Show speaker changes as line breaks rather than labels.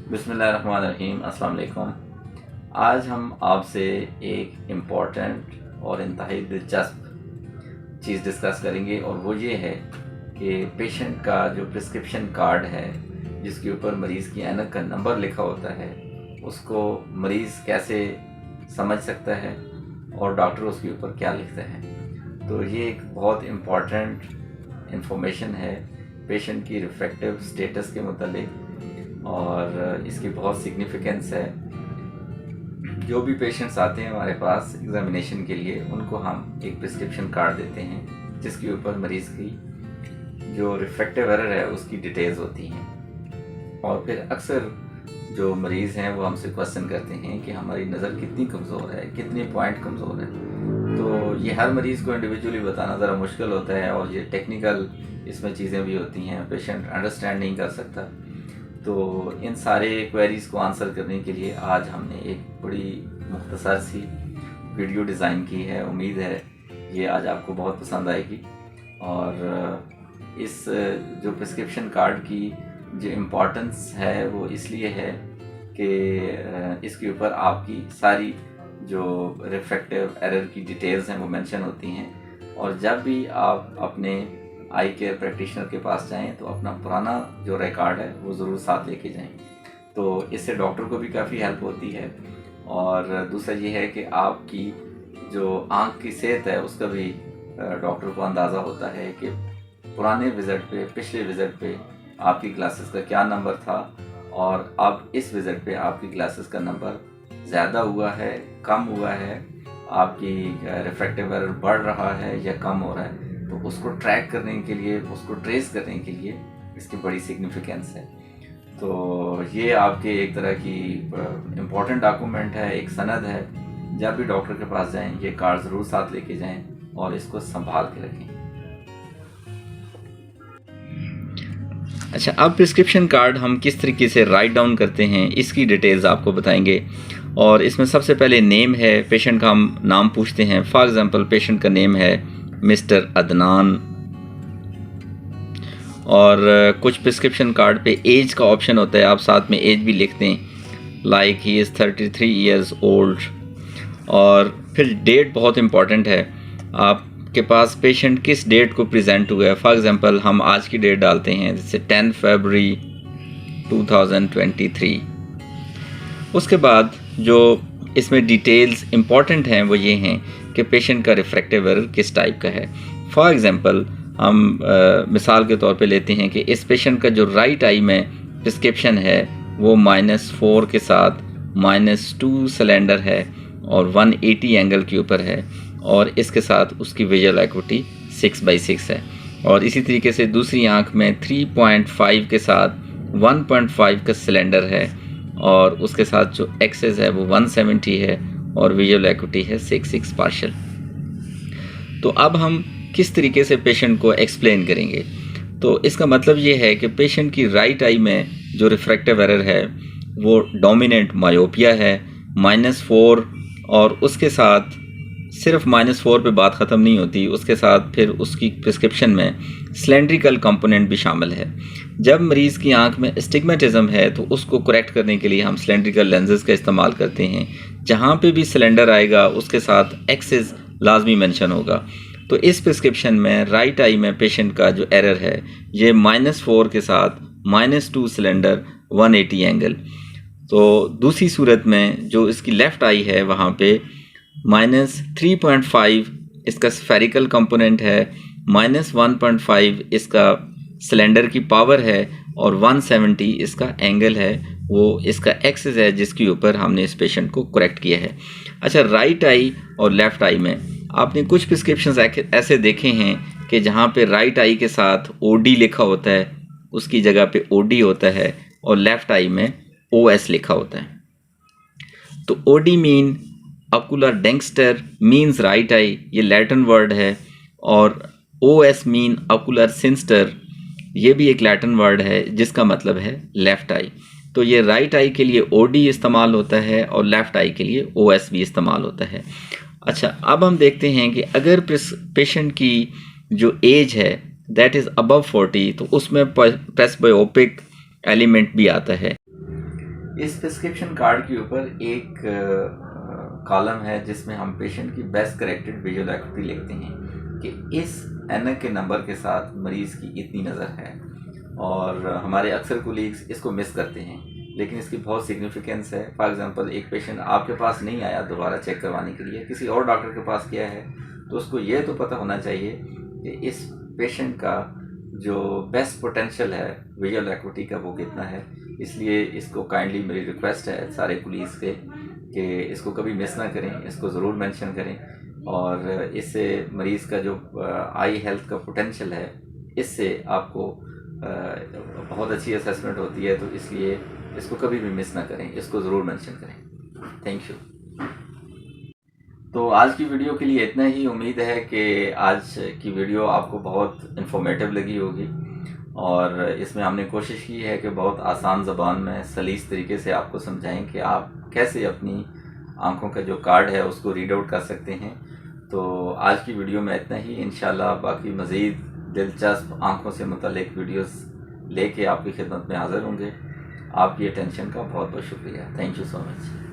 बिस्मिल्लाहिर्रहमानिर्रहीम, अस्सलाम वालेकुम। आज हम आपसे एक इम्पॉर्टेंट और इंतहाई दिलचस्प चीज़ डिस्कस करेंगे और वो ये है कि पेशेंट का जो प्रिस्क्रिप्शन कार्ड है जिसके ऊपर मरीज़ की ऐनक का नंबर लिखा होता है उसको मरीज़ कैसे समझ सकता है और डॉक्टर उसके ऊपर क्या लिखते हैं। तो ये एक बहुत इम्पॉर्टेंट इंफॉर्मेशन है पेशेंट की रिफ्रैक्टिव स्टेटस के मुतालिक और इसकी बहुत सिग्निफिकेंस है। जो भी पेशेंट्स आते हैं हमारे पास एग्ज़ामिनेशन के लिए उनको हम एक प्रिस्क्रिप्शन कार्ड देते हैं जिसके ऊपर मरीज़ की जो रिफ्रैक्टिव एरर है उसकी डिटेल्स होती हैं। और फिर अक्सर जो मरीज़ हैं वो हमसे क्वेश्चन करते हैं कि हमारी नज़र कितनी कमज़ोर है, कितने पॉइंट कमज़ोर है। तो ये हर मरीज़ को इंडिविजुअली बताना ज़रा मुश्किल होता है और ये टेक्निकल इसमें चीज़ें भी होती हैं, पेशेंट अंडरस्टैंड नहीं कर सकता। तो इन सारे क्वेरीज़ को आंसर करने के लिए आज हमने एक बड़ी मुख्तसर सी वीडियो डिज़ाइन की है। उम्मीद है ये आज आपको बहुत पसंद आएगी। और इस जो प्रिस्क्रिप्शन कार्ड की जो इम्पोर्टेंस है वो इसलिए है कि इसके ऊपर आपकी सारी जो रिफ्रैक्टिव एरर की डिटेल्स हैं वो मेंशन होती हैं। और जब भी आप अपने आई केयर प्रैक्टिशनर के पास जाएं तो अपना पुराना जो रिकॉर्ड है वो ज़रूर साथ लेके जाएं। तो इससे डॉक्टर को भी काफ़ी हेल्प होती है। और दूसरा ये है कि आपकी जो आँख की सेहत है उसका भी डॉक्टर को अंदाज़ा होता है कि पुराने विज़िट पे, पिछले विज़िट पे आपकी ग्लासेस का क्या नंबर था और अब इस विज़िट पे आपकी ग्लासेस का नंबर ज़्यादा हुआ है, कम हुआ है, आपकी रिफ्रैक्टिव एरर बढ़ रहा है या कम हो रहा है। तो उसको ट्रैक करने के लिए, उसको ट्रेस करने के लिए इसकी बड़ी सिग्निफिकेंस है। तो ये आपके एक तरह की इम्पोर्टेंट डॉक्यूमेंट है, एक सनद है। जब भी डॉक्टर के पास जाएं ये कार्ड ज़रूर साथ लेके जाएं और इसको संभाल के रखें। अच्छा, अब प्रिस्क्रिप्शन कार्ड हम किस तरीके से राइट डाउन करते हैं इसकी डिटेल्स आपको बताएंगे। और इसमें सबसे पहले नेम है, पेशेंट का हम नाम पूछते हैं। फॉर एग्ज़ाम्पल पेशेंट का नेम है मिस्टर अदनान। और कुछ प्रिस्क्रिप्शन कार्ड पे एज का ऑप्शन होता है, आप साथ में एज भी लिखते हैं, like he is 33 years old. और फिर डेट बहुत इम्पॉर्टेंट है, आपके पास पेशेंट किस डेट को प्रेजेंट हुआ है। फॉर एग्ज़ाम्पल हम आज की डेट डालते हैं, जैसे 10 फरवरी 2023। उसके बाद जो इसमें डिटेल्स इम्पॉर्टेंट हैं वो ये हैं कि पेशेंट का रिफ्रैक्टिव एरर किस टाइप का है। फॉर एग्ज़ाम्पल हम मिसाल के तौर पे लेते हैं कि इस पेशेंट का जो राइट आई में प्रिस्क्रिप्शन है वो -4 के साथ -2 सिलेंडर है और 180 एंगल के ऊपर है और इसके साथ उसकी विजुअल एक्यूटी 6/6 है। और इसी तरीके से दूसरी आँख में 3.5 के साथ 1.5 का सिलेंडर है और उसके साथ जो एक्सेस है वो 170 है और विजुअल एक्यूटी है 6/6 पार्शियल। तो अब हम किस तरीके से पेशेंट को एक्सप्लेन करेंगे। तो इसका मतलब ये है कि पेशेंट की राइट आई में जो रिफ्रैक्टिव एरर है वो डोमिनेंट मायोपिया है -4, और उसके साथ सिर्फ -4 पे बात ख़त्म नहीं होती, उसके साथ फिर उसकी प्रिस्क्रिप्शन में सिलेंड्रिकल कंपोनेंट भी शामिल है। जब मरीज़ की आंख में एस्टिग्मेटिज्म है तो उसको करेक्ट करने के लिए हम सिलेंड्रिकल लेंसेज का इस्तेमाल करते हैं। जहाँ पे भी सिलेंडर आएगा उसके साथ एक्सेस लाजमी मेंशन होगा। तो इस प्रिस्क्रिप्शन में राइट आई में पेशेंट का जो एरर है ये -4 के साथ -2 सिलेंडर 180 एंगल। तो दूसरी सूरत में जो इसकी लेफ़्ट आई है वहाँ पे -3.5 इसका स्फेरिकल कंपोनेंट है, -1.5 इसका सिलेंडर की पावर है और 170 इसका एंगल है, वो इसका एक्सेस है जिसके ऊपर हमने इस पेशेंट को करेक्ट किया है। अच्छा, राइट आई और लेफ़्ट आई में आपने कुछ प्रिस्क्रिप्शंस ऐसे देखे हैं कि जहाँ पे राइट आई के साथ ओडी लिखा होता है, उसकी जगह पे ओडी होता है और लेफ़्ट आई में ओएस लिखा होता है। तो OD mean ocular dexter means right eye, ये लैटिन वर्ड है। और ओएस मीन ऑकुलर सिंस्टर, ये भी एक लैटिन वर्ड है जिसका मतलब है लेफ़्ट आई। तो ये राइट आई के लिए ओडी इस्तेमाल होता है और लेफ़्ट आई के लिए ओएस भी इस्तेमाल होता है। अच्छा, अब हम देखते हैं कि अगर पेशेंट की जो एज है दैट इज़ अबव 40 तो उसमें प्रेसबायोपिक एलिमेंट भी आता है। इस प्रिस्क्रिप्शन कार्ड के ऊपर एक कॉलम है जिसमें हम पेशेंट की बेस्ट करेक्टेड विजुअल एक्टिविटी लिखते हैं कि इस एनक के नंबर के साथ मरीज़ की इतनी नज़र है। और हमारे अक्सर कोलीग्स इसको मिस करते हैं, लेकिन इसकी बहुत सिग्निफिकेंस है। फॉर एग्जांपल एक पेशेंट आपके पास नहीं आया दोबारा चेक करवाने के लिए, किसी और डॉक्टर के पास गया है, तो उसको ये तो पता होना चाहिए कि इस पेशेंट का जो बेस्ट पोटेंशियल है विजुअल एक्टिविटी का वो कितना है। इसलिए इसको काइंडली मेरी रिक्वेस्ट है सारे पुलिस से कि इसको कभी मिस ना करें, इसको ज़रूर मेंशन करें। और इससे मरीज़ का जो आई हेल्थ का पोटेंशियल है, इससे आपको बहुत अच्छी असेसमेंट होती है। तो इसलिए इसको कभी भी मिस ना करें, इसको ज़रूर मेंशन करें। Thank you. तो आज की वीडियो के लिए इतना ही। उम्मीद है कि आज की वीडियो आपको बहुत इन्फॉर्मेटिव लगी होगी, और इसमें हमने कोशिश की है कि बहुत आसान ज़बान में सलीस तरीके से आपको समझाएं कि आप कैसे अपनी आंखों का जो कार्ड है उसको रीड आउट कर सकते हैं। तो आज की वीडियो में इतना ही। इंशाल्लाह बाकी मज़ीद दिलचस्प आंखों से मुतल्लिक वीडियोस लेके आपकी खिदमत में हाज़िर होंगे। आपकी अटेंशन का बहुत बहुत शुक्रिया। Thank you so much.